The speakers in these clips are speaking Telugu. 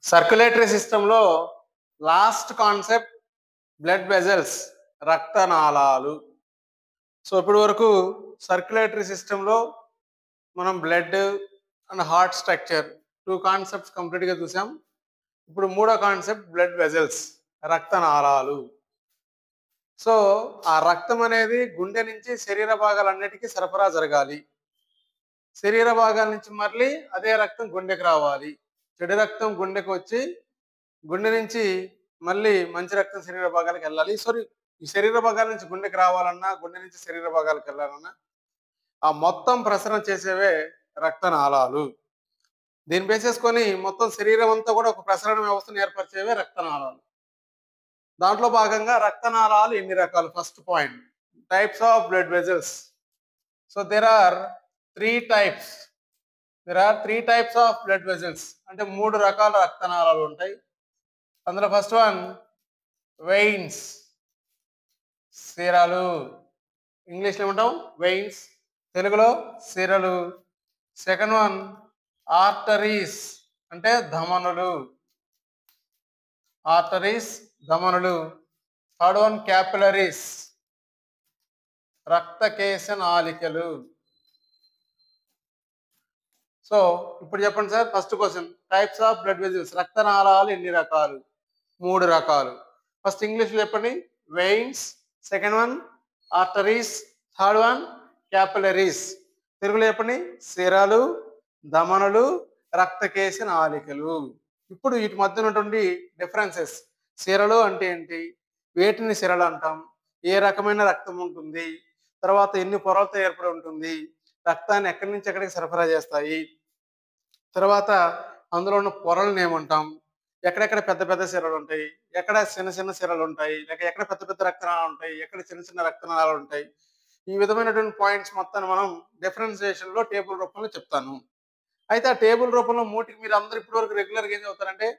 సర్క్యులేటరీ సిస్టంలో లాస్ట్ కాన్సెప్ట్ బ్లడ్ వెజల్స్, రక్తనాళాలు. సో ఇప్పటి వరకు సర్క్యులేటరీ సిస్టంలో మనం blood and heart structure two concepts కంప్లీట్గా చూసాం. ఇప్పుడు మూడో కాన్సెప్ట్ బ్లడ్ వెజల్స్, రక్తనాళాలు. సో ఆ రక్తం అనేది గుండె నుంచి శరీర భాగాలన్నిటికీ సరఫరా జరగాలి. శరీర భాగాల నుంచి మళ్ళీ అదే రక్తం గుండెకి రావాలి. చెడు రక్తం గుండెకి వచ్చి గుండె నుంచి మళ్ళీ మంచి రక్తం శరీర భాగాలకు వెళ్ళాలి. ఈ శరీర భాగాల నుంచి గుండెకి రావాలన్నా, గుండె నుంచి శరీర భాగాలకు వెళ్ళాలన్నా ఆ మొత్తం ప్రసరణ చేసేవే రక్తనాళాలు. దీన్ని బేసేసుకొని మొత్తం శరీరం అంతా కూడా ఒక ప్రసరణ వ్యవస్థను ఏర్పరిచేవే రక్తనాళాలు. దాంట్లో భాగంగా రక్తనాళాలు ఎన్ని రకాలు? First point, types of blood vessels. So there are three types of blood vessels. అంటే మూడు రకాల రక్తనాళాలు ఉంటాయి. అందులో ఫస్ట్ వన్ వెయిన్స్, సిరలు. ఇంగ్లీష్లో ఏమంటాం? వెయిన్స్, తెలుగులో సిరలు. సెకండ్ వన్ ఆర్టరీస్, అంటే ధమనులు. ధమనులు. థర్డ్ వన్ క్యాపిలరీస్, రక్తకేశ నాళికలు. సో ఇప్పుడు చెప్పండి sir, first question, types of blood vessels, రక్తనాళాలు ఎన్ని రకాలు? మూడు రకాలు. ఫస్ట్ ఇంగ్లీష్లో చెప్పండి, veins. Second one arteries. Third one capillaries. తెలుగులో చెప్పండి, సిరలు, ధమనులు, రక్తకేశ నాళికలు. ఇప్పుడు వీటి మధ్య ఉన్నటువంటి డిఫరెన్సెస్. సిరలు అంటే ఏంటి? వేటిని సిరలు అంటాం? ఏ రకమైన రక్తం ఉంటుంది? తర్వాత ఎన్ని పొరలతో ఏర్పడి ఉంటుంది? రక్తాన్ని ఎక్కడి నుంచి ఎక్కడికి సరఫరా చేస్తాయి? తర్వాత అందులో ఉన్న పొరలను ఏమంటాం? ఎక్కడెక్కడ పెద్ద పెద్ద సిరలు ఉంటాయి, ఎక్కడ చిన్న చిన్న సిరలు ఉంటాయి, లేక ఎక్కడ పెద్ద పెద్ద రక్తనాళాలు ఉంటాయి, ఎక్కడ చిన్న చిన్న రక్తనాళాలు ఉంటాయి. ఈ విధమైనటువంటి పాయింట్స్ మొత్తాన్ని మనం డిఫరెన్సియేషన్ లో టేబుల్ రూపంలో చెప్తాను. అయితే ఆ టేబుల్ రూపంలో మూటికి మీరు అందరూ ఇప్పటి వరకు రెగ్యులర్గా ఏం చదువుతారంటే,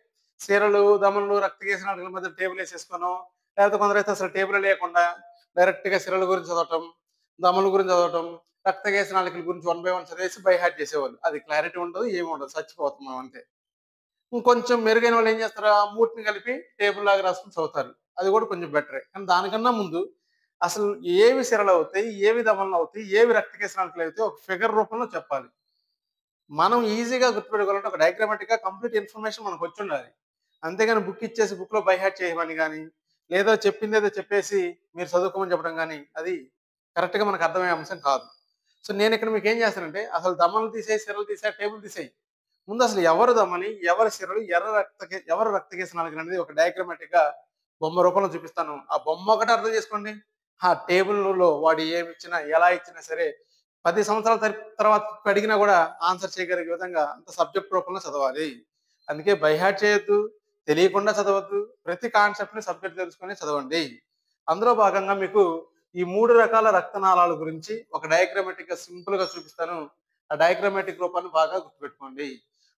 సిరలు, ధమనులు, రక్తకేశ నాళికల మధ్య టేబుల్ వేసేసుకోను, లేకపోతే కొందరైతే అసలు టేబుల్ లేకుండా డైరెక్ట్ గా సిరల గురించి చదవటం, ధమనుల గురించి చదవటం, రక్తకేశ నాళికల గురించి 1 by 1 చదివేసి బై హార్ట్ చేసేవాళ్ళు. అది క్లారిటీ ఉండదు, ఏమి ఉండదు, చచ్చిపోతున్నాం అంతే. ఇంకొంచెం మెరుగైన వాళ్ళు ఏం చేస్తారు, ఆ మూటిని కలిపి టేబుల్ లాగా రాసుకుని చదువుతారు. అది కూడా కొంచెం బెటరే. కానీ దానికన్నా ముందు అసలు ఏవి సిరలు అవుతాయి, ఏవి ధమనులు అవుతాయి, ఏవి రక్తకేశ నాళికలు అవుతాయి ఒక ఫిగర్ రూపంలో చెప్పాలి. మనం ఈజీగా గుర్తుపెట్టుకోవాలంటే ఒక డయాగ్రామాటిక్ గా కంప్లీట్ ఇన్ఫర్మేషన్ మనకు వచ్చి ఉండాలి. అంతేగాని బుక్ ఇచ్చేసి బుక్ లో బై హార్ట్ చేయమని కానీ, లేదో చెప్పింది ఏదో చెప్పేసి మీరు చదువుకోమని చెప్పడం కానీ అది కరెక్ట్ గా మనకు అర్థమయ్యే అంశం కాదు. సో నేను ఇక్కడ మీకు ఏం చేస్తానంటే, అసలు ధమనులు తీసేయి, సిరలు తీసేయి, టేబుల్ తీసేయి. ముందు అసలు ఎవరు ధమని, ఎవరు సిరలు, ఎవరు రక్తకేశ నాళికలు అనేది ఒక డయాగ్రామాటిక్ గా బొమ్మ రూపంలో చూపిస్తాను. ఆ బొమ్మ ఒకటి అర్థం చేసుకోండి. ఆ టేబుల్లో వాడు ఏమి ఇచ్చినా, ఎలా ఇచ్చినా సరే 10 సంవత్సరాల తర్వాత అడిగినా కూడా ఆన్సర్ చేయగలిగే విధంగా అంత సబ్జెక్ట్ రూపంలో చదవాలి. అందుకే బై హార్ట్ చేయొద్దు, తెలియకుండా చదవద్దు. ప్రతి కాన్సెప్ట్ ని సబ్జెక్ట్ తెలుసుకొని చదవండి. అందులో భాగంగా మీకు ఈ 3 రకాల రక్తనాళాల గురించి ఒక డయాగ్రామాటిక్ గా సింపుల్ గా చూపిస్తాను. ఆ డయాగ్రామాటిక్ రూపాన్ని బాగా గుర్తుపెట్టుకోండి.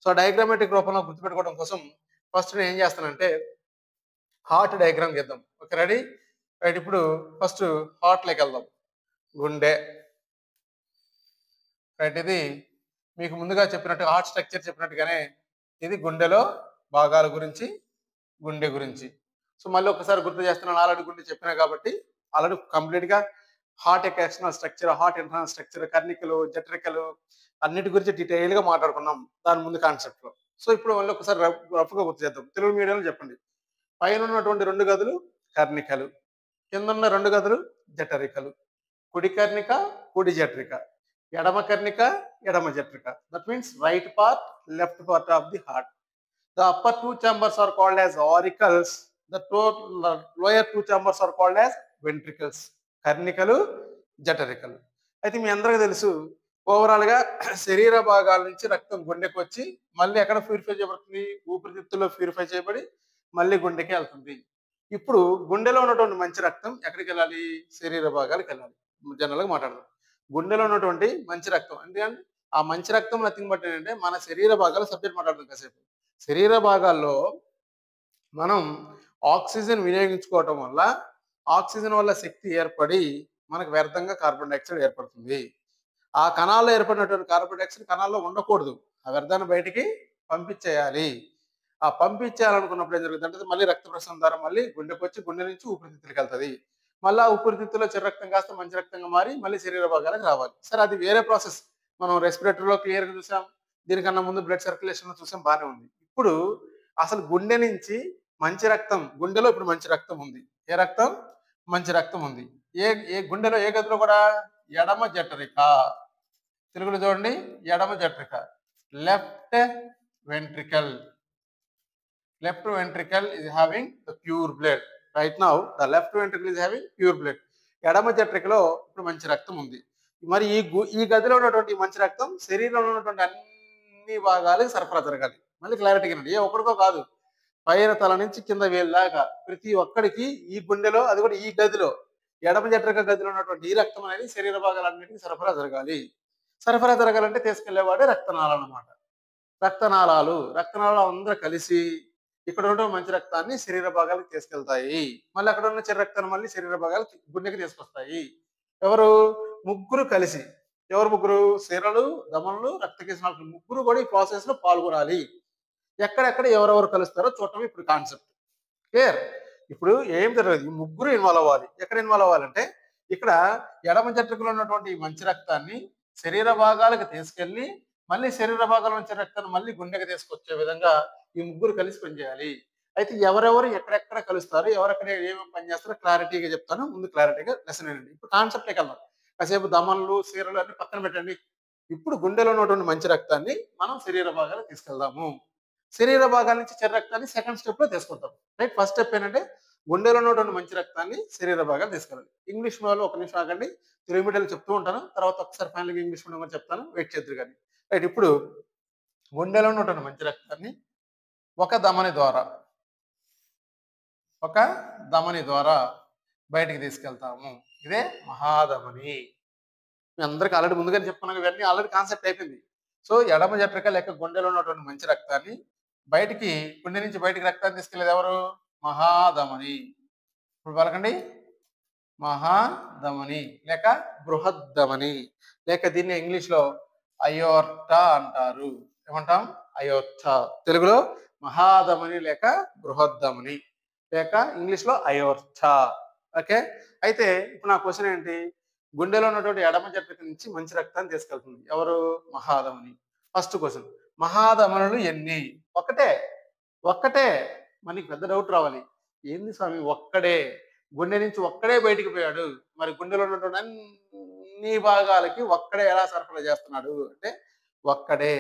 సో ఆ డయాగ్రామాటిక్ రూపంలో గుర్తుపెట్టుకోవడం కోసం ఫస్ట్ నేను ఏం చేస్తానంటే హార్ట్ డయాగ్రామ్ గీద్దాం. Okay, ready? రైట్. ఇప్పుడు ఫస్ట్ హార్ట్ లోకి వెళ్దాం. గుండె. రైట్. ఇది మీకు ముందుగా చెప్పినట్టు హార్ట్ స్ట్రక్చర్ చెప్పినట్టుగానే ఇది గుండెలో భాగాల గురించి, గుండె గురించి. సో మళ్ళీ ఒకసారి గుర్తు చేస్తున్నాను, ఆల్రెడీ గుండె చెప్పినా కాబట్టి ఆల్రెడీ కంప్లీట్ గా హార్ట్ యొక్క external structure, heart internal structure, కర్ణికలు, జఠరికలు అన్నిటి గురించి డీటెయిల్ గా మాట్లాడుకున్నాం దాని ముందు కాన్సెప్ట్ లో. సో ఇప్పుడు మళ్ళీ ఒకసారి రఫ్ గా గుర్తు చేద్దాం. తెలుగు మీడియంలో చెప్పండి. పైన ఉన్నటువంటి 2 గదులు కర్ణికలు, కింద ఉన్న 2 గదులు జఠరికలు. కుడి కర్ణిక, కుడి జఠరిక. ఎడమ కర్ణిక, ఎడమ జఠరిక. That means right part, left part of the heart. The upper 2 chambers are called as auricles. The lower 2 chambers are called as ventricles. కర్ణికలు, జఠరికలు. అయితే మీ అందరికీ తెలుసు, ఓవరాల్ గా శరీర భాగాల నుంచి రక్తం గుండెకి వచ్చి మళ్ళీ ఎక్కడ ప్యూరిఫై చేయబడుతుంది? ఊపిరితిత్తుల్లో ప్యూరిఫై చేయబడి మళ్ళీ గుండెకి వెళ్తుంది. ఇప్పుడు గుండెలో ఉన్నటువంటి మంచి రక్తం ఎక్కడికి వెళ్ళాలి? శరీర భాగాలకు వెళ్ళాలి. జనరల్గా మాట్లాడదాం. గుండెలో ఉన్నటువంటి మంచి రక్తం అంటే ఆ మంచి రక్తం నథింగ్ బట్ ఏంటంటే మన శరీర భాగాలు సబ్జెక్ట్ మాట్లాడదాం కాసేపు. శరీర భాగాల్లో మనం ఆక్సిజన్ వినియోగించుకోవటం వల్ల ఆక్సిజన్ వల్ల శక్తి ఏర్పడి మనకు వ్యర్థంగా కార్బన్ డైఆక్సైడ్ ఏర్పడుతుంది. ఆ కణాల్లో ఏర్పడినటువంటి కార్బన్ డైఆక్సైడ్ కణాల్లో ఉండకూడదు, ఆ వ్యర్థాన్ని బయటికి పంపించేయాలి. ఆ పంపించాలనుకున్నప్పుడు ఏం జరుగుతుంది అంటే మళ్ళీ రక్త ప్రసరణ ద్వారా మళ్ళీ గుండెకి వచ్చి గుండె నుంచి ఊపిరితిత్తులకు వెళ్తుంది. మళ్ళీ ఆ ఊపిరితిత్తులో చెడు రక్తం కాస్త మంచి రక్తంగా మారి మళ్ళీ శరీర భాగాలకు రావాలి. సరే అది వేరే ప్రాసెస్. మనం రెస్పిరేటరీలో క్లియర్గా చూసాం. దీనికన్నా ముందు బ్లడ్ సర్క్యులేషన్ చూసాం, బాగానే ఉంది. ఇప్పుడు అసలు గుండె నుంచి మంచి రక్తం, గుండెలో ఇప్పుడు మంచి రక్తం ఉంది. ఏ రక్తం? మంచి రక్తం ఉంది. ఏ ఏ గుండెలో ఏ గదిలో కూడా? ఎడమ జఠరిక. తెలుగులో చూడండి, ఎడమ జఠరిక. Left ventricle. Left ventricle is having the pure blood. Right now, the left ventricle is having pure blood. ఎడమ జఠరికలో ఇప్పుడు మంచి రక్తం ఉంది. మరి ఈ గదిలో ఉన్నటువంటి మంచి రక్తం శరీరంలో ఉన్నటువంటి అన్ని భాగాలకు సరఫరా జరగాలి. మళ్ళీ క్లారిటీగా ఏ ఒక్కడికో కాదు, పైన తల నుంచి కింద వేళ్ళలాగా ప్రతి ఒక్కడికి ఈ గుండెలో, అది కూడా ఈ గదిలో, ఎడమ జఠరిక గదిలో ఉన్నటువంటి ఈ రక్తం అనేది శరీర భాగాలన్నిటికీ సరఫరా జరగాలి. సరఫరా జరగాలంటే తీసుకెళ్లేవాడే రక్తనాళాలు అన్నమాట. రక్తనాళాలు అందరూ కలిసి ఇక్కడ ఉన్న మంచి రక్తాన్ని శరీర భాగాలకు తీసుకెళ్తాయి. మళ్ళీ అక్కడ ఉన్న చెడు రక్తాన్ని మళ్ళీ శరీర భాగాలకు గుండెకి తీసుకొస్తాయి. ఎవరు? ముగ్గురు కలిసి. ఎవరు ముగ్గురు? సిరలు, దమనులు, రక్తకేశనాళాలు ముగ్గురు కూడా ఈ ప్రాసెస్ లో పాల్గొనాలి. ఎక్కడెక్కడ ఎవరెవరు కలుస్తారో చూడటం ఇప్పుడు కాన్సెప్ట్. క్లియర్? ఇప్పుడు ఏం జరగదు, ఈ ముగ్గురు ఇన్వాల్వ్ అవ్వాలి. ఎక్కడ ఇన్వాల్వ్ అవ్వాలంటే ఇక్కడ ఎడమ జఠరికలో ఉన్నటువంటి మంచి రక్తాన్ని శరీర భాగాలకు తీసుకెళ్లి మళ్ళీ శరీర భాగాల నుంచి రక్తాన్ని మళ్ళీ గుండెకి తీసుకొచ్చే విధంగా ఈ ముగ్గురు కలిసి పనిచేయాలి. అయితే ఎవరెవరు ఎక్కడెక్కడ కలుస్తారు, ఎవరెక్కడ ఏమేమి పనిచేస్తారో క్లారిటీగా చెప్తాను. ముందు క్లారిటీగా లెసన్ వినండి. ఇప్పుడు కాన్సెప్ట్కి వెళ్దాం. కాసేపు దమన్లు, సీరలు అన్ని పక్కన పెట్టండి. ఇప్పుడు గుండెలో ఉన్నటువంటి మంచి రక్తాన్ని మనం శరీర భాగాలకు తీసుకెళ్దాము. శరీర భాగాల నుంచి చెడు రక్తాన్ని సెకండ్ స్టెప్ లో తీసుకుంటాం. రైట్? ఫస్ట్ స్టెప్ ఏంటంటే గుండెలో ఉన్నటువంటి మంచి రక్తాన్ని శరీర భాగాలు తీసుకెళ్ళాలి. ఇంగ్లీష్ మీడియంలో ఒక నిమిషం ఆగండి, తెలుగు మీడియంలో చెప్తూ ఉంటాను, తర్వాత ఒకసారి ఫైనల్గా ఇంగ్లీష్ మీడియం కూడా చెప్తాను, వెయిట్ చేద్దరు కానీ. రైట్? ఇప్పుడు గుండెలో ఉన్నటువంటి మంచి రక్తాన్ని ఒక ధమని ద్వారా బయటికి తీసుకెళ్తాము. ఇదే మహాధమని. మీ అందరికి ఆల్రెడీ ముందుగానే చెప్పుకున్నాం, ఇవన్నీ ఆల్రెడీ కాన్సెప్ట్ అయిపోయింది. సో ఎడమ జఠరిక లేక గుండెలో ఉన్నటువంటి మంచి రక్తాన్ని బయటికి, గుండె నుంచి బయటికి రక్తాన్ని తీసుకెళ్లేది ఎవరు? మహాధమని. ఇప్పుడు పలకండి, మహాధమని లేక బృహద్ధమని, లేక దీన్ని ఇంగ్లీష్ లో అయోర్టా అంటారు. ఏమంటాం? అయోర్టా. తెలుగులో మహాధమని లేక బృహద్ధమని, లేక ఇంగ్లీష్ లో అయోర్టా. ఓకే? అయితే ఇప్పుడు నా క్వశ్చన్ ఏంటి? గుండెలో ఉన్నటువంటి ఎడమ జఠరిక నుంచి మంచి రక్తాన్ని తీసుకెళ్తుంది ఎవరు? మహాధమని. ఫస్ట్ క్వశ్చన్, మహాధమనులు ఎన్ని? ఒక్కటే. మనకి పెద్ద డౌట్ రావాలి, ఏంది స్వామి ఒక్కడే? గుండె నుంచి ఒక్కడే బయటికి పోయాడు, మరి గుండెలో ఉన్నటువంటి అన్ని భాగాలకి ఒక్కడే ఎలా సరఫరా చేస్తున్నాడు అంటే ఒక్కడే.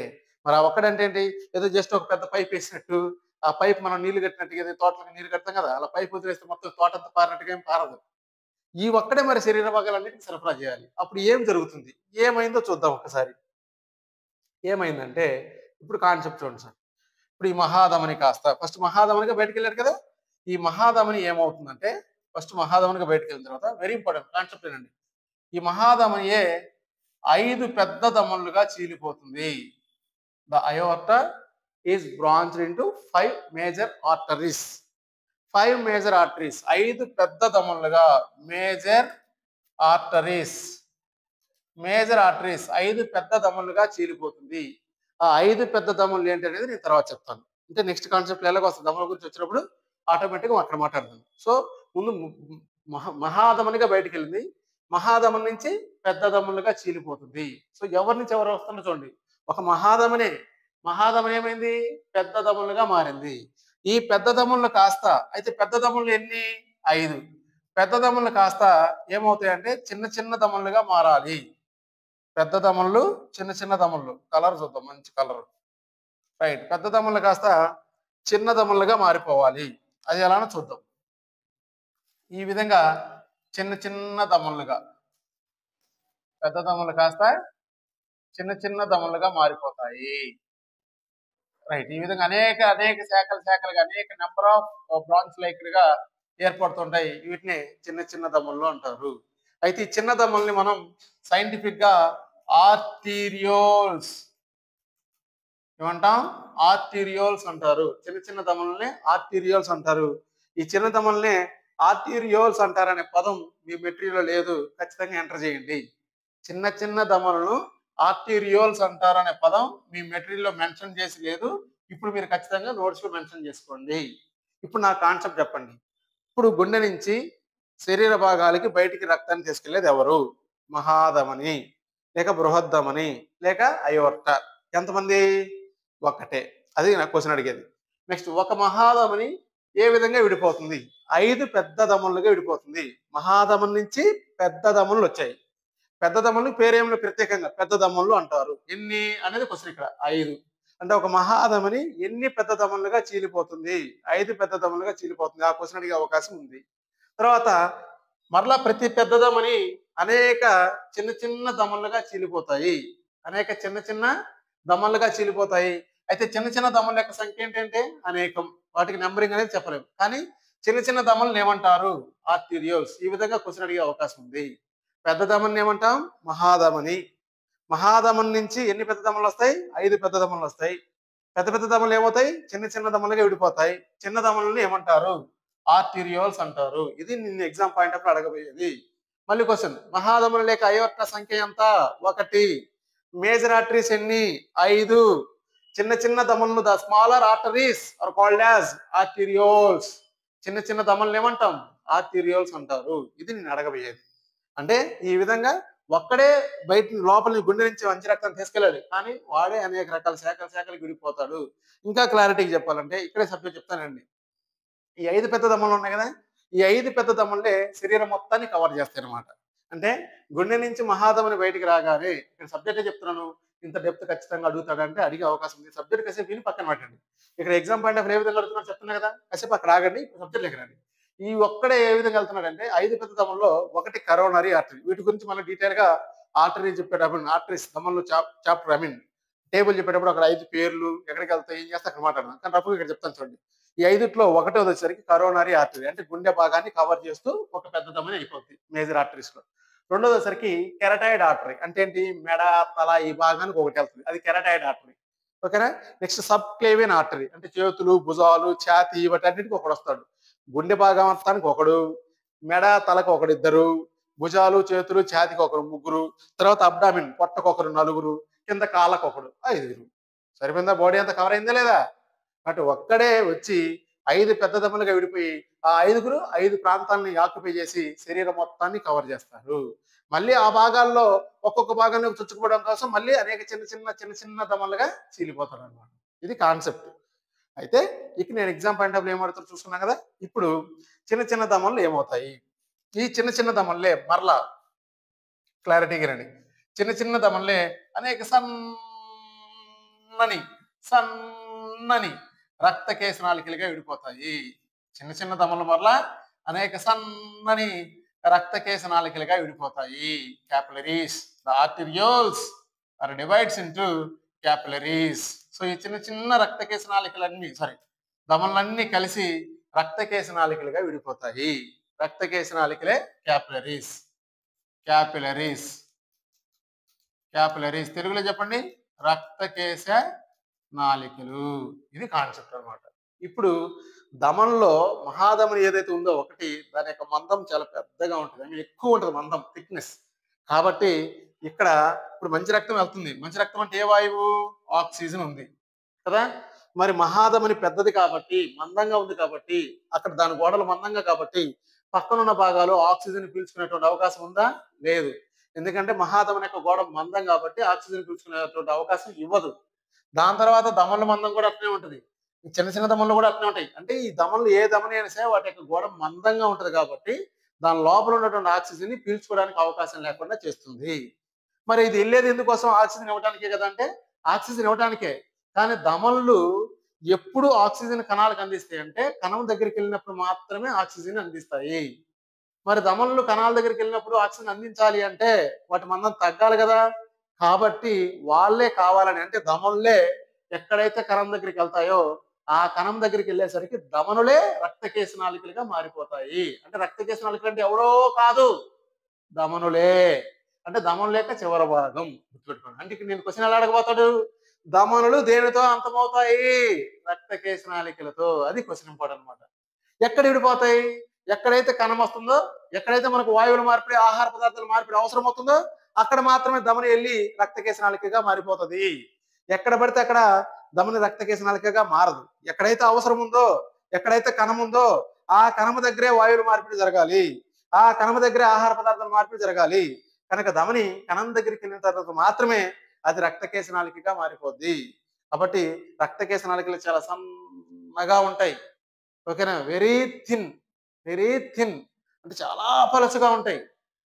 మరి ఆ ఒక్కడంటే ఏంటి? ఏదో జస్ట్ ఒక పెద్ద పైప్ వేసినట్టు, ఆ పైప్ మనం నీళ్లు కట్టినట్టుగా, ఏదో తోటలకు నీళ్లు కడతాం కదా, అలా పైప్ వదిలేస్తే మొత్తం తోట అంతా పారినట్టుగా ఏం పారదు. ఈ ఒక్కడే మరి శరీర భాగాలన్నిటికీ సరఫరా చేయాలి. అప్పుడు ఏం జరుగుతుంది? ఏమైందో చూద్దాం ఒకసారి. ఏమైందంటే ఇప్పుడు కాన్సెప్ట్ చూడండి సార్. ఇప్పుడు ఈ మహాధమని కాస్త ఫస్ట్ మహాధమనిగా బయటకు వెళ్ళాడు కదా, ఈ మహాధమని ఏమవుతుందంటే ఫస్ట్ మహాధమనిగా బయటకు వెళ్ళిన తర్వాత వెరీ ఇంపార్టెంట్ కాన్సెప్ట్ ఏంటండి, ఈ మహాధమనియే 5 పెద్ద ధమనులుగా చీలిపోతుంది. The aorta is branched into 5 major arteries. 5 major arteries, 5 పెద్ద ధమనులుగా, మేజర్ ఆర్టరీస్ 5 పెద్ద ధమనులుగా చీలిపోతుంది. ఆ 5 పెద్ద ధమనులు ఏంటి అనేది నేను తర్వాత చెప్తాను. అంటే నెక్స్ట్ కాన్సెప్ట్ ఎలాగో వస్తుంది, ధమనుల గురించి వచ్చినప్పుడు ఆటోమేటిక్గా అక్కడ మాట్లాడతాను. సో ముందు మహాధమనిగా బయటికి వెళ్ళింది, మహాధమని నుంచి పెద్ద ధమనులుగా చీలిపోతుంది. సో ఎవరి నుంచి ఎవరు వస్తుందో చూడండి, ఒక మహాధమని ఏమైంది? పెద్ద ధమనులుగా మారింది. ఈ పెద్ద ధమనులు కాస్త, అయితే పెద్ద ధమనులు ఎన్ని? 5. పెద్ద ధమనులు కాస్త ఏమవుతాయంటే చిన్న చిన్న ధమనులుగా మారాలి. పెద్ద ధమనులు, చిన్న ధమనులు, కలర్ చూద్దాం, మంచి కలర్. రైట్? పెద్ద ధమనులు కాస్త చిన్న ధమనులుగా మారిపోవాలి. అది ఎలానో చూద్దాం. ఈ విధంగా చిన్న ధమనులుగా, పెద్ద ధమనులు కాస్త చిన్న ధమనులుగా మారిపోతాయి. రైట్? ఈ విధంగా అనేక శాఖలుగా అనేక నెంబర్ ఆఫ్ బ్రాంచ్లు ఇక్కడగా ఏర్పడుతుంటాయి. వీటిని చిన్న ధమనులు అంటారు. అయితే ఈ చిన్న ధమనుల్ని మనం సైంటిఫిక్ గా ఆర్టీరియోల్స్ ఏమంటాం? ఆర్టీరియోల్స్ అంటారు. చిన్న ధమనుల్ని ఆర్టీరియోల్స్ అంటారు. ఈ చిన్న ధమనుల్ని ఆర్టీరియోల్స్ అంటారనే పదం మీ మెటీరియల్లో లేదు, ఖచ్చితంగా ఎంటర్ చేయండి. చిన్న ధమనులను ఆర్టీరియోల్స్ అంటారనే పదం మీ మెటీరియల్లో మెన్షన్ చేసి లేదు, ఇప్పుడు మీరు ఖచ్చితంగా నోట్స్ లో మెన్షన్ చేసుకోండి. ఇప్పుడు నా కాన్సెప్ట్ చెప్పండి. ఇప్పుడు గుండె నుంచి శరీర భాగాలకి బయటికి రక్తాన్ని తీసుకెళ్లేది ఎవరు? మహాధమని, లేక బృహద్ధమని, లేక అయోర్ట. ఎంతమంది? ఒక్కటే. అది నా క్వశ్చన్ అడిగేది. నెక్స్ట్, ఒక మహాధమని ఏ విధంగా విడిపోతుంది? 5 పెద్ద ధమనులుగా విడిపోతుంది. మహాధమని నుంచి పెద్ద ధమనులు వచ్చాయి. పెద్ద దమ్ములకు పేరేమిలో ప్రత్యేకంగా పెద్ద దమ్ములు అంటారు. ఎన్ని అనేది క్వశ్చన్ ఇక్కడ. 5 అంటే ఒక మహాధమని ఎన్ని పెద్ద దమ్ములుగా చీలిపోతుంది? 5 పెద్ద దమ్ములుగా చీలిపోతుంది. ఆ క్వశ్చన్ అడిగే అవకాశం ఉంది. తర్వాత మరలా ప్రతి పెద్ద దమని అనేక చిన్న చిన్న దమనులుగా చీలిపోతాయి. అనేక చిన్న చిన్న దమనులుగా చీలిపోతాయి. అయితే చిన్న చిన్న దమనుల యొక్క సంఖ్య ఏంటంటే అనేకం. వాటికి నెంబరింగ్ అనేది చెప్పలేము. కానీ చిన్న చిన్న దమనులను ఏమంటారు? ఆర్టీరియోల్స్. ఈ విధంగా క్వశ్చన్ అడిగే అవకాశం ఉంది. పెద్ద ధమని ఏమంటాం? మహాధమని. మహాధమని నుంచి ఎన్ని పెద్ద ధమనులు వస్తాయి? 5 పెద్ద ధమనులు వస్తాయి. పెద్ద పెద్ద ధమనులు ఏమవుతాయి? చిన్న చిన్న ధమనులుగా విడిపోతాయి. చిన్న ధమనులను ఏమంటారు? ఆర్టీరియోల్స్ అంటారు. ఇది నిన్ను ఎగ్జామ్ పాయింట్ ఆఫ్ అడగబోయేది. మళ్ళీ క్వశ్చన్, మహాధమనుల లేక అయోర్ట సంఖ్య ఎంత? 1. మేజర్ ఆర్టరీస్ ఎన్ని? 5. చిన్న చిన్న ధమనులు, the smaller arteries are called as arterioles. చిన్న చిన్న ధమనులు ఏమంటాం? ఆర్టీరియోల్స్ అంటారు. ఇది నేను అడగబోయేది. అంటే ఈ విధంగా ఒక్కడే బయట లోపల గుండె నుంచి మంచి రక్తం తీసుకెళ్ళాలి, కానీ వాడే అనేక రకాల శాఖలు విడిపోతాడు. ఇంకా క్లారిటీగా చెప్పాలంటే ఇక్కడే సబ్జెక్ట్ చెప్తానండి. ఈ 5 పెద్ద దమ్ములు ఉన్నాయి కదా, ఈ 5 పెద్ద దమ్ములే శరీరం మొత్తాన్ని కవర్ చేస్తాయి అనమాట. అంటే గుండె నుంచి మహాధమని బయటికి రాగానే, ఇక్కడ సబ్జెక్టే చెప్తున్నాను, ఇంత డెప్త్ ఖచ్చితంగా అడుగుతాడంటే అడిగే అవకాశం ఉంది. సబ్జెక్ట్ కాసేపు విని పక్కన పెట్టండి. ఇక్కడ ఎగ్జామ్ పాయింట్ ఆఫ్ ఏ విధంగా అడుగుతున్నా చెప్తున్నా కదా, కాసేపు అక్కడ ఆగండి, సబ్జెక్ట్ ఎక్కడండి. ఈ ఒక్కడే ఏ విధంగా వెళ్తున్నాడంటే 5 పెద్ద దమ్ముల్లో ఒకటి కరోనరీ ఆర్టరీ. వీటి గురించి మనం డీటెయిల్ గా ఆర్టరీ చెప్పేటప్పుడు, ఆర్టరీస్ దమ్ముల్లో చాప్టర్ టేబుల్ చెప్పేటప్పుడు అక్కడ 5 పేర్లు ఎక్కడికి వెళ్తాయి ఏం చేస్తే అక్కడ మాట్లాడదాం. కానీ రఫ్గా ఇక్కడ చెప్తాను చూడండి. ఈ 5లో ఒకటోది వచ్చేసరికి కరోనరీ ఆర్టరీ, అంటే గుండె భాగాన్ని కవర్ చేస్తూ ఒక పెద్ద ధమని అయిపోతుంది మేజర్ ఆర్టరీస్ లో. రెండోది వచ్చేసరికి కెరటాయిడ్ ఆర్టరీ, అంటే ఏంటి? మెడ, తల ఈ భాగానికి ఒకటి వెళ్తుంది, అది కెరటాయిడ్ ఆర్టరీ. ఓకేనా? నెక్స్ట్ సబ్ క్లేవియన్ ఆర్టరీ, అంటే చేతులు, భుజాలు, ఛాతీ వాటన్నిటికీ ఒకడు వస్తాడు. గుండె భాగం మొత్తానికి ఒకడు, మెడ తలకు ఒకడు, 2, భుజాలు, చేతులు, ఛాతీకి ఒకరు, 3, తర్వాత అబ్డామిన్ పొట్టకు ఒకరు, 4, కింద కాళ్ళకు ఒకడు, 5. సరిపోయిందా? బాడీ అంతా కవర్ అయిందా లేదా? అటు ఒక్కడే వచ్చి 5 పెద్ద దమ్ములుగా విడిపోయి ఆ 5 5 ప్రాంతాలని ఆక్యుపై చేసి శరీరం మొత్తాన్ని కవర్ చేస్తారు. మళ్ళీ ఆ భాగాల్లో ఒక్కొక్క భాగంలో చుచ్చుకుపోవడం కోసం మళ్ళీ అనేక చిన్న చిన్న దమ్ములుగా చీలిపోతారు అనమాట. ఇది కాన్సెప్ట్. అయితే ఇక నేను ఎగ్జామ్ పాయింట్ ఆఫ్ ఏమవుతారు చూసుకున్నాం కదా. ఇప్పుడు చిన్న చిన్న దమనులు ఏమవుతాయి? ఈ చిన్న చిన్న దమనులే మరలా క్లారిటీగా రండి. చిన్న చిన్న దమనులే అనేక సన్నని రక్త కేశనాళికలుగా విడిపోతాయి. చిన్న చిన్న దమనులు మరలా అనేక సన్నని రక్త కేశనాళికలుగా విడిపోతాయి. Capillaries. The arterioles are divides into capillaries. So ఈ చిన్న చిన్న రక్త కేశనాళికలన్నీ దమనులన్నీ కలిసి రక్త కేశనాళికలుగా విడిపోతాయి. రక్త కేశనాళికలే క్యాపిలరీస్. క్యాపిలరీస్ క్యాపిలరీస్ తెలుగులో చెప్పండి, రక్త కేశ నాళికలు. ఇది కాన్సెప్ట్ అనమాట. ఇప్పుడు దమన్లో మహాధమని ఏదైతే ఉందో ఒకటి, దాని యొక్క మందం చాలా పెద్దగా ఉంటుంది, అంటే ఎక్కువ ఉంటుంది మందం, థిక్నెస్. కాబట్టి ఇక్కడ ఇప్పుడు మంచి రక్తం వెళ్తుంది. మంచి రక్తం అంటే ఏ వాయువు? ఆక్సిజన్ ఉంది కదా. మరి మహాధమని పెద్దది కాబట్టి, మందంగా ఉంది కాబట్టి, అక్కడ దాని గోడలు మందంగా కాబట్టి పక్కనున్న భాగాలు ఆక్సిజన్ పీల్చుకునేటువంటి అవకాశం ఉందా? లేదు. ఎందుకంటే మహాధమని యొక్క గోడ మందం కాబట్టి ఆక్సిజన్ పీల్చుకునేటువంటి అవకాశం ఇవ్వదు. దాని తర్వాత దమనుల మందం కూడా అట్లనే ఉంటుంది. ఈ చిన్న చిన్న దమనులు కూడా అట్లనే ఉంటాయి. అంటే ఈ దమనులు ఏ దమని అయినా సరే వాటి యొక్క గోడ మందంగా ఉంటుంది కాబట్టి దాని లోపల ఉన్నటువంటి ఆక్సిజన్ ని పీల్చుకోవడానికి అవకాశం లేకుండా చేస్తుంది. మరి ఇది వెళ్ళేది ఎందుకోసం? ఆక్సిజన్ ఇవ్వడానికే కదా. అంటే ఆక్సిజన్ ఇవ్వడానికే. కానీ దమనులు ఎప్పుడు ఆక్సిజన్ కణాలకు అందిస్తాయి అంటే కణం దగ్గరికి వెళ్ళినప్పుడు మాత్రమే ఆక్సిజన్ అందిస్తాయి. మరి దమనులు కణాల దగ్గరికి వెళ్ళినప్పుడు ఆక్సిజన్ అందించాలి అంటే వాటి మందం తగ్గాలి కదా. కాబట్టి వాళ్ళే కావాలని, అంటే దమనులే ఎక్కడైతే కణం దగ్గరికి వెళ్తాయో ఆ కణం దగ్గరికి వెళ్ళేసరికి దమనులే రక్త కేశనాళికలుగా మారిపోతాయి. అంటే రక్త కేశనాళికలు అంటే ఎవడో కాదు, దమనులే. అంటే దమనుల యొక్క చివరి భాగం గుర్తుపెట్టుకోండి. అంటే ఇక్కడ నేను క్వశ్చన్ ఎలా అడగబోతాడు? దమనులు దేనితో అంతమవుతాయి? రక్త కేశనాళికలతో. అది క్వశ్చన్ ఇంపార్టెంట్ అనమాట. ఎక్కడ విడిపోతాయి? ఎక్కడైతే కణం వస్తుందో, ఎక్కడైతే మనకు వాయువుల మార్పిడి, ఆహార పదార్థాల మార్పిడి అవసరం అవుతుందో అక్కడ మాత్రమే దమని వెళ్ళి రక్త కేశనాళికగా మారిపోతుంది. ఎక్కడ పడితే అక్కడ ధమని రక్తకేశ నాళికగా మారదు. ఎక్కడైతే అవసరం ఉందో, ఎక్కడైతే కణం ఉందో ఆ కణము దగ్గరే వాయువుల మార్పిడి జరగాలి, ఆ కణము దగ్గరే ఆహార పదార్థాల మార్పిడి జరగాలి. కనుక ధమని కణం దగ్గరికి వెళ్ళిన తర్వాత మాత్రమే అది రక్తకేశ నాళికగా మారిపోద్ది. కాబట్టి రక్తకేశ నాళికలు చాలా సన్నగా ఉంటాయి. ఓకేనా, వెరీ థిన్, వెరీ థిన్ అంటే చాలా పలచగా ఉంటాయి.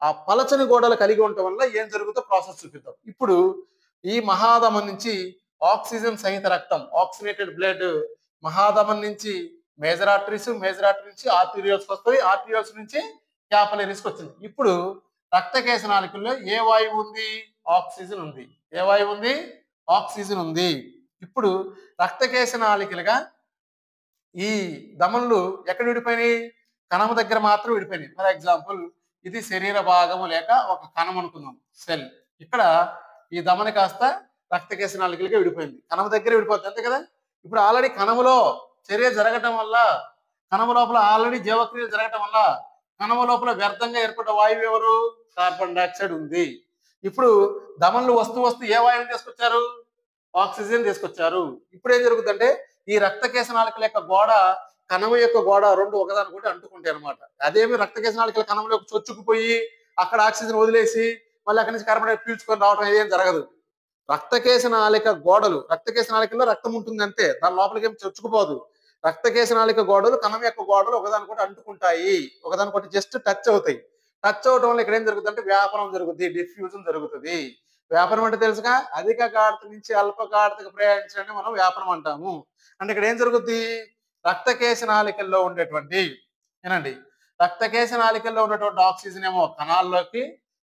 ఆ పలచని గోడలు కలిగి ఉండటం వల్ల ఏం జరుగుతుందో ప్రాసెస్ చూపిద్దాం. ఇప్పుడు ఈ మహాధమం నుంచి ఆక్సిజన్ సహిత రక్తం, ఆక్సినేటెడ్ బ్లడ్ మహాధమం నుంచి మేజర్ ఆర్టరీస్, మేజర్ ఆర్టరీ నుంచి ఆర్టీరియోల్స్ వస్తుంది, ఆర్టీరియోల్స్ నుంచి క్యాపిలరీస్ వచ్చింది. ఇప్పుడు రక్తకేశ నాళికల్లో ఏ వాయువు ఉంది? ఆక్సిజన్ ఉంది. ఏ వాయువు ఉంది? ఆక్సిజన్ ఉంది. ఇప్పుడు రక్తకేశ నాళికలుగా ఈ ధమనులు ఎక్కడ విడిపోయినాయి? కణము దగ్గర మాత్రం విడిపోయినాయి. ఫర్ ఎగ్జాంపుల్ ఇది శరీర భాగము లేక ఒక కణం అనుకుందాం, సెల్. ఇక్కడ ఈ ధమని కాస్త రక్తకేశ నాళికలుగా విడిపోయింది, కణము దగ్గర విడిపోతుంది, అంతే కదా. ఇప్పుడు ఆల్రెడీ కణములో చర్య జరగటం వల్ల, కణము లోపల ఆల్రెడీ జీవక్రియలు జరగటం వల్ల కణము లోపల వ్యర్థంగా ఏర్పడ్డ వాయువు ఎవరు? కార్బన్ డైఆక్సైడ్ ఉంది. ఇప్పుడు ధమనులు వస్తూ వస్తూ ఏ వాయువుని తీసుకొచ్చారు? ఆక్సిజన్ తీసుకొచ్చారు. ఇప్పుడు ఏం జరుగుతుందంటే ఈ రక్తకేశ నాళికల యొక్క గోడ, కణము యొక్క గోడ రెండు ఒకదానికొకటి అంటుకుంటాయి అనమాట. అదేమి రక్తకేశ నాళికల కణంలోకి చొచ్చుకుపోయి అక్కడ ఆక్సిజన్ వదిలేసి మళ్ళీ అక్కడి నుంచి కార్బన్ డైఆక్సైడ్ పీల్చుకొని రావడం ఏం జరగదు. రక్తకేశ నాళిక గోడలు, రక్తకేశ నాళికల్లో రక్తం ఉంటుంది అంతే, దాని లోపలికి ఏం చొచ్చుకుపోదు. రక్తకేశ నాళిక గోడలు కణం యొక్క గోడలు ఒకదానికొకటి అంటుకుంటాయి, ఒకదానికొకటి జస్ట్ టచ్ అవుతాయి. టచ్ అవడం వల్ల ఇక్కడ ఏం జరుగుతుంది అంటే వ్యాపనం జరుగుతుంది, డిఫ్యూజన్ జరుగుతుంది. వ్యాపనం అంటే తెలుసుగా, అధిక గాఢత నుంచి అల్ప గాఢతకు ప్రయాణించడాన్ని మనం వ్యాపనం అంటాము. అంటే ఇక్కడ ఏం జరుగుద్ది? రక్తకేశ నాళికల్లో ఉండేటువంటి, ఏనండి, రక్తకేశ నాళికల్లో ఉన్నటువంటి ఆక్సిజన్ ఏమో కణాల్లోకి,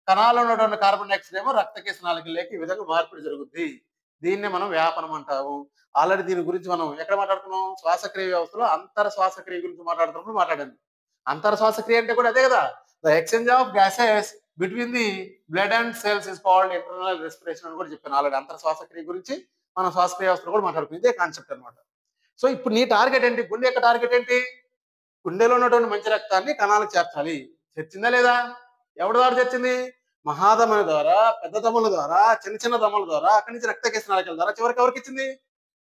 కణాల్లో ఉన్నటువంటి కార్బన్ డైఆక్సైడ్ ఏమో రక్తకేశ నాళికల్లోకి ఈ విధంగా మార్పిడి జరుగుద్ది. దీన్నే మనం వ్యాపనం అంటాము. ఆల్రెడీ దీని గురించి మనం ఎక్కడ మాట్లాడుతున్నాం? శ్వాసక్రియ వ్యవస్థలో అంతర శ్వాసక్రియ గురించి మాట్లాడుతున్నప్పుడు మాట్లాడాను. అంతర శ్వాసక్రియ అంటే కూడా అదే కదా, the exchange of gases between the blood and cells is called internal respiration అని కూడా చెప్పాను ఆల్రెడీ. అంతర శ్వాసక్రియ గురించి మనం శ్వాసక్రియ వ్యవస్థలో కూడా మాట్లాడుకున్నాం, ఇదే కాన్సెప్ట్ అనమాట. సో ఇప్పుడు నీ టార్గెట్ ఏంటి? గుండె యొక్క టార్గెట్ ఏంటి? గుండెలో ఉన్నటువంటి మంచి రక్తాన్ని కణాలకు చేర్చాలి. చర్చిందా లేదా? ఎవరి ద్వారా చర్చింది? మహాధమని ద్వారా, పెద్ద దమల ద్వారా, చిన్న చిన్న దమల ద్వారా, అక్కడి నుంచి రక్తకేశ నాళికల ద్వారా చివరికి ఎవరికి ఇచ్చింది?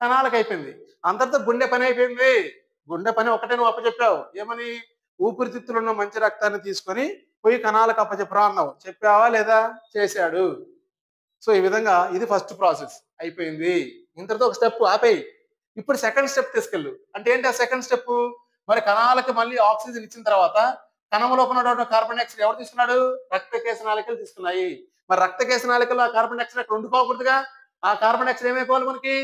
కణాలకు అయిపోయింది. అంతటితో గుండె పని అయిపోయింది. గుండె పని ఒకటే నువ్వు అప్పచెప్పావు, ఏమని? ఊపిరితిత్తులు ఉన్న మంచి రక్తాన్ని తీసుకొని పోయి కణాలకు అప్పచెప్పరా అన్నావు. చెప్పావా లేదా? చేశాడు. సో ఈ విధంగా ఇది ఫస్ట్ ప్రాసెస్ అయిపోయింది. ఇంతటితో ఒక స్టెప్ ఆపేయి. ఇప్పుడు సెకండ్ స్టెప్ తీసుకెళ్ళు. అంటే ఏంటి ఆ సెకండ్ స్టెప్? మరి కణాలకు మళ్ళీ ఆక్సిజన్ ఇచ్చిన తర్వాత కణంలో ఉన్నటువంటి కార్బన్ డైఆక్సైడ్ ఎవరు తీసుకున్నాడు? రక్తకేశ నాళికలు తీసుకున్నాయి. మరి రక్తకేశ నాళికల్లో ఆ కార్బన్ డైఆక్సైడ్ అక్కడ ఉండిపోకూడదుగా. ఆ కార్బన్ డైఆక్సైడ్ ఏమైపోవాలి? మనకి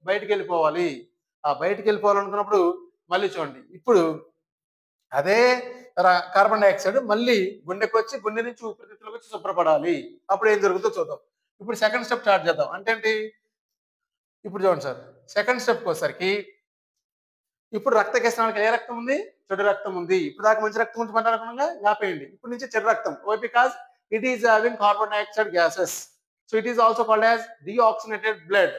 బయటికి వెళ్ళిపోవాలి. ఆ బయటికి వెళ్ళిపోవాలనుకున్నప్పుడు మళ్ళీ చూడండి, ఇప్పుడు అదే కార్బన్ డైఆక్సైడ్ మళ్ళీ గుండెకి వచ్చి, గుండె నుంచి ఊపిరితిత్తులకు వచ్చి శుభ్రపడాలి. అప్పుడు ఏం జరుగుతుందో చూద్దాం. ఇప్పుడు సెకండ్ స్టెప్ స్టార్ట్ చేద్దాం. అంటే ఏంటి? ఇప్పుడు చూడండి సార్, సెకండ్ స్టెప్ వచ్చేసరికి ఇప్పుడు రక్తకేశ నాళికలో ఏ రక్తం ఉంది? చెడు రక్తం ఉంది. ఇప్పుడు దాకా మంచి రక్తం గురించి మాట్లాడకుండా ఆపేయండి. ఇప్పుడు నుంచి చెడు రక్తం. Why? Because it is having carbon dioxide gases. So it is also called as deoxygenated blood,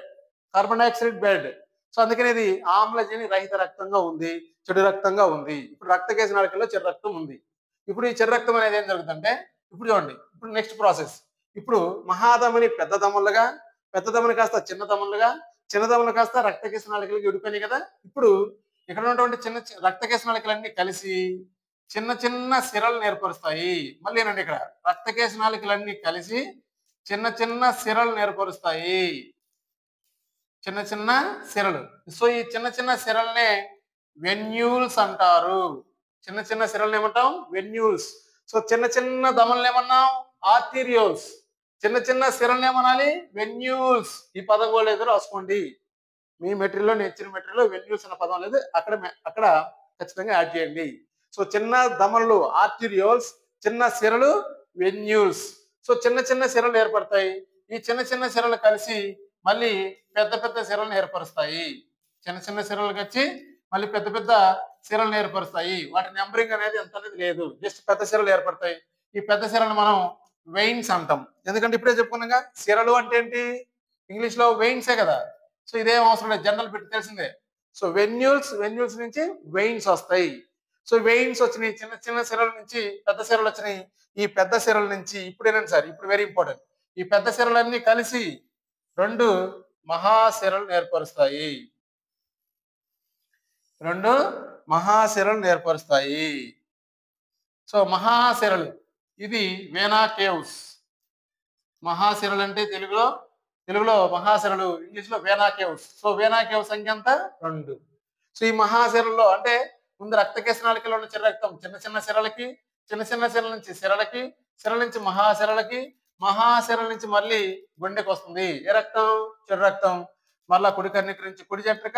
carbon dioxide blood. సో అందుకని ఇది ఆమ్లజని రహిత రక్తంగా ఉంది, చెడు రక్తంగా ఉంది. ఇప్పుడు రక్తకేశ నాళికల్లో చెడు రక్తం ఉంది. ఇప్పుడు ఈ చెడు రక్తం అనేది ఏం జరుగుతుందంటే, ఇప్పుడు చూడండి, ఇప్పుడు నెక్స్ట్ ప్రాసెస్. ఇప్పుడు మహాధమని పెద్ద దమలుగా, పెద్ద దమని కాస్త చిన్న దమలుగా, చిన్న దమలు కాస్త రక్తకేశ నాళికలకి విడిపోయినాయి కదా. ఇప్పుడు ఇక్కడ ఉన్నటువంటి చిన్న రక్తకేశ నాళికలన్నీ కలిసి చిన్న చిన్న సిరలను ఏర్పరుస్తాయి. మళ్ళీ ఏనండి, ఇక్కడ రక్తకేశ నాళికలన్నీ కలిసి చిన్న చిన్న సిరలను ఏర్పరుస్తాయి, చిన్న చిన్న సిరలు. సో ఈ చిన్న చిన్న సిరల్నే వెన్యూల్స్ అంటారు. చిన్న చిన్న సిరల్ని ఏమంటాం? వెన్యూల్స్. సో చిన్న చిన్న దమల్ని ఏమన్నాం? ఆర్టీరియోల్స్. చిన్న చిన్న సిరల్ని ఏమనాలి? వెన్యూల్స్. ఈ పదం కూడా లేదు, రాసుకోండి. మీ మెటీరియల్లో, నేర్చిన మెటీరియల్లో వెన్యూల్స్ అన్న పదం లేదు, అక్కడ ఖచ్చితంగా యాడ్ చేయండి. సో చిన్న దమలు ఆర్టీరియోల్స్, చిన్న సిరలు వెన్యూల్స్. సో చిన్న చిన్న సిరలు ఏర్పడతాయి. ఈ చిన్న చిన్న సిరలు కలిసి మళ్ళీ పెద్ద పెద్ద సిరలను ఏర్పరుస్తాయి. చిన్న చిన్న సిరలు వచ్చి మళ్ళీ పెద్ద పెద్ద సిరలను ఏర్పరుస్తాయి. వాటి నెంబరింగ్ అనేది ఎంత అనేది లేదు, జస్ట్ పెద్ద సిరలు ఏర్పడతాయి. ఈ పెద్ద సిరలు మనం వెయిన్స్ అంటాం. ఎందుకంటే ఇప్పుడే చెప్పుకున్నాగా, సిరలు అంటే ఏంటి? ఇంగ్లీష్ లో వెయిన్సే కదా. సో ఇదేం అవసరం లేదు, జనరల్ పెట్టి తెలిసిందే. సో వెన్యూల్స్, వెన్యూల్స్ నుంచి వెయిన్స్ వస్తాయి. సో వెయిన్స్ వచ్చినాయి, చిన్న చిన్న సిరల నుంచి పెద్ద సిరలు వచ్చినాయి. ఈ పెద్ద సిరల నుంచి ఇప్పుడు ఏనండి సార్, ఇప్పుడు వెరీ ఇంపార్టెంట్, ఈ పెద్ద సిరలన్నీ కలిసి రెండు మహాశిరలను ఏర్పరుస్తాయి. రెండు మహాశిరలను ఏర్పరుస్తాయి. సో మహాశిరలు ఇది వేనా కేవ్స్. మహాశిరలు అంటే తెలుగులో మహాశిరలు, ఇంగ్లీష్ లో వేనా కేవ్స్. సో వేనా కేవ్స్ సంఖ్య ఎంత? 2. సో ఈ మహాశిరల్లో అంటే ముందు రక్తకేశ నాళికలో ఉన్న చిన్న రక్తం చిన్న చిన్న సిరలకి, చిన్న చిన్న సిరల నుంచి సిరలకి, సిరల నుంచి మహాశిరలకి, మహాశిరల నుంచి మళ్ళీ గుండెకి వస్తుంది. ఏ రక్తం? చెడు రక్తం. మళ్ళా కుడి కర్ణిక నుంచి కుడి జఠరిక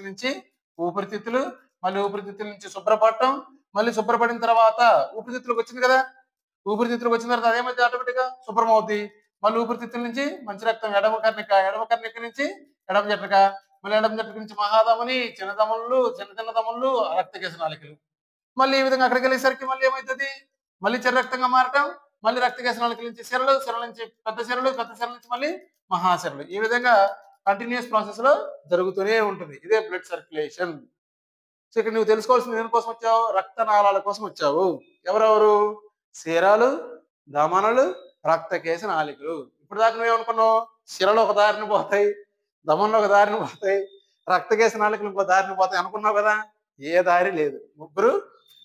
నుంచి ఊపిరితిత్తులు, మళ్ళీ ఊపిరితిత్తుల నుంచి శుభ్రపడటం, మళ్ళీ శుభ్రపడిన తర్వాత ఊపిరితిత్తులకు వచ్చింది కదా, ఊపిరితిత్తులకు వచ్చిన తర్వాత అదేమైతే ఆటోమేటిక్ గా శుభ్రం అవుద్ది. మళ్ళీ ఊపిరితిత్తుల నుంచి మంచి రక్తం ఎడమ కర్ణిక నుంచి ఎడమ జఠరిక, మళ్ళీ ఎడమ జఠరిక నుంచి మహాధమని, చిన్న చిన్న దమనులు, రక్తకేశ నాళికలు. మళ్ళీ ఈ విధంగా అక్కడికి వెళ్ళేసరికి మళ్ళీ ఏమవుతుంది? మళ్ళీ చెడు రక్తంగా మారటం, మళ్ళీ రక్తకేశ నాళికల నుంచి సిరలు, సిరల నుంచి పెద్ద సిరల నుంచి మళ్ళీ మహాశిరలు. ఈ విధంగా కంటిన్యూస్ ప్రాసెస్ లో జరుగుతూనే ఉంటుంది. ఇదే బ్లడ్ సర్క్యులేషన్. సో ఇక్కడ నువ్వు తెలుసుకోవాల్సింది దేని కోసం వచ్చావు? రక్తనాళాల కోసం వచ్చావు. ఎవరెవరు? సిరలు, దమనులు, రక్తకేశ నాళికలు. ఇప్పుడు దాకా నువ్వేమనుకున్నావు? సిరలు ఒక దారిని పోతాయి, దమనులు ఒక దారిని పోతాయి, రక్తకేశ నాళికలు ఇంకో దారిని పోతాయి అనుకున్నావు కదా. ఏ దారి లేదు. ముగ్గురు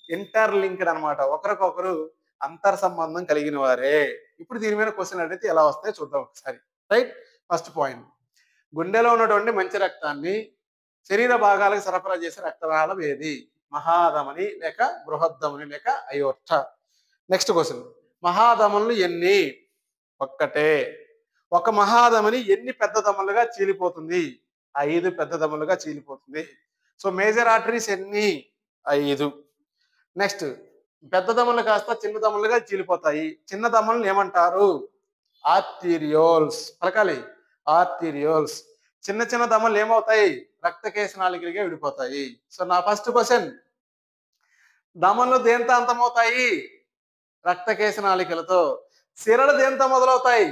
ఇంటర్లింక్డ్ అనమాట, ఒకరికొకరు అంతర్ సంబంధం కలిగిన వారే. ఇప్పుడు దీని మీద క్వశ్చన్ అడిగితే ఎలా వస్తాయో చూద్దాం ఒకసారి. రైట్, ఫస్ట్ పాయింట్, గుండెలో ఉన్నటువంటి మంచి రక్తాన్ని శరీర భాగాలకు సరఫరా చేసే రక్తనాళం ఏది? మహాధమని లేక బృహద్ధమని లేక అయోర్ట. నెక్స్ట్ క్వశ్చన్, మహాధమనులు ఎన్ని? ఒక్కటే. ఒక మహాధమని ఎన్ని పెద్ద దమనులుగా చీలిపోతుంది? 5 పెద్ద దమనులుగా చీలిపోతుంది. సో మేజర్ ఆర్టరీస్ ఎన్ని? 5. నెక్స్ట్, పెద్ద దమనులు కాస్త చిన్న దమనులుగా చీలిపోతాయి. చిన్న దమనులు ఏమంటారు? ఆర్టీరియోల్స్. పలకాలి, ఆర్టీరియోల్స్. చిన్న చిన్న దమనులు ఏమవుతాయి? రక్తకేశ నాళికలుగా విడిపోతాయి. సో నా ఫస్ట్ క్వశ్చన్, దమనులు దేంతో అంతమవుతాయి? రక్తకేశ నాళికలతో. సిరలు దేంతో మొదలవుతాయి?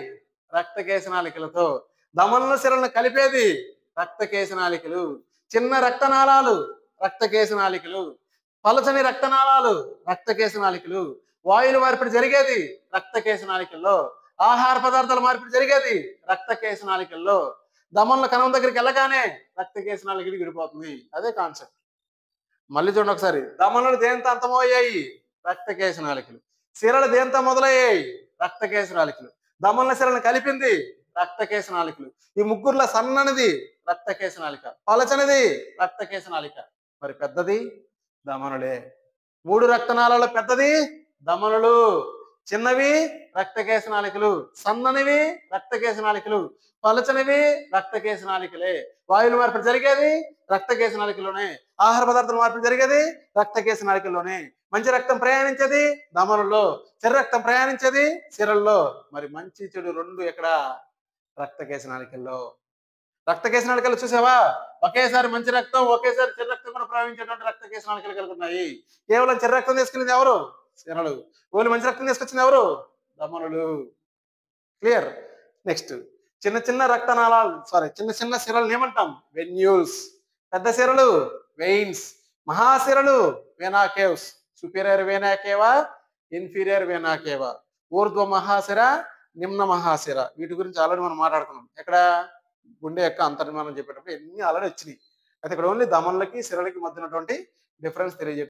రక్తకేశ నాళికలతో. దమనులు సిరలను కలిపేది రక్తకేశ నాళికలు. చిన్న రక్తనాళాలు రక్తకేశ నాళికలు, పలచని రక్తనాళాలు రక్తకేశ నాళికలు. వాయువుల మార్పిడి జరిగేది రక్తకేశ నాళికల్లో, ఆహార పదార్థాల మార్పిడి జరిగేది రక్తకేశ నాళికల్లో. దమనుల కణం దగ్గరికి వెళ్ళగానే రక్తకేశ నాళికలు విడిపోతుంది. అదే కాన్సెప్ట్. మళ్ళీ చూడండి ఒకసారి, దమనులు దేంతో అంతమయ్యాయి? రక్తకేశ నాళికలు. సిరలు దేంతో మొదలయ్యాయి? రక్తకేశ నాళికలు. దమనుల సిరలను కలిపింది రక్తకేశ నాళికలు. ఈ ముగ్గురులో సన్ననిది రక్తకేశ నాళిక, పలచనిది రక్తకేశ నాళిక. మరి పెద్దది దమనులే. 3 రక్తనాళాల పెద్దది దమనులు, చిన్నవి రక్తకేశ నాళికలు, సన్ననివి రక్తకేశ నాళికలు, పలచనివి రక్తకేశ నాళికలే. వాయువుల మార్పిడి జరిగేది రక్తకేశ నాళికలోనే, ఆహార పదార్థాల మార్పిడి జరిగేది రక్తకేశ నాళికల్లోనే. మంచి రక్తం ప్రయాణించేది దమనుల్లో, చెడు రక్తం ప్రయాణించేది సిరల్లో. మరి మంచి చెడు రెండు ఎక్కడ? రక్తకేశ నాళికల్లో. రక్తకేశ నాళికలు చూసావా? ఒకేసారి మంచి రక్తం, ఒకేసారి చెడు రక్తం కూడా ప్రవహించేటువంటి రక్తకేశ నాళికలు కలిగి ఉన్నాయి. కేవలం చెడు రక్తం తీసుకునేది ఎవరు? సిరలు. ఓన్లీ మంచి రక్తం తీసుకొచ్చింది ఎవరు? దమనులు. క్లియర్. నెక్స్ట్, చిన్న చిన్న రక్తనాళాలు చిన్న చిన్న సిరలు ఏమంటాం? వెన్యూల్స్. పెద్ద సిరలు వెయిన్స్. మహాసిరలు vena cavae. Superior vena cava, inferior vena cava. ఊర్ధ్వ మహాశిర, నిమ్న మహాశిర. వీటి గురించి ఆల్రెడీ మనం మాట్లాడుకున్నాం. ఎక్కడ? గుండె యొక్క అంతర్మానం చెప్పేటప్పుడు ఎన్ని ఆల్రెడీ వచ్చినాయి. అయితే ఇక్కడ ఓన్లీ దమనులకి సిరలకి మధ్య ఉన్నటువంటి డిఫరెన్స్ తెలియజేయండి.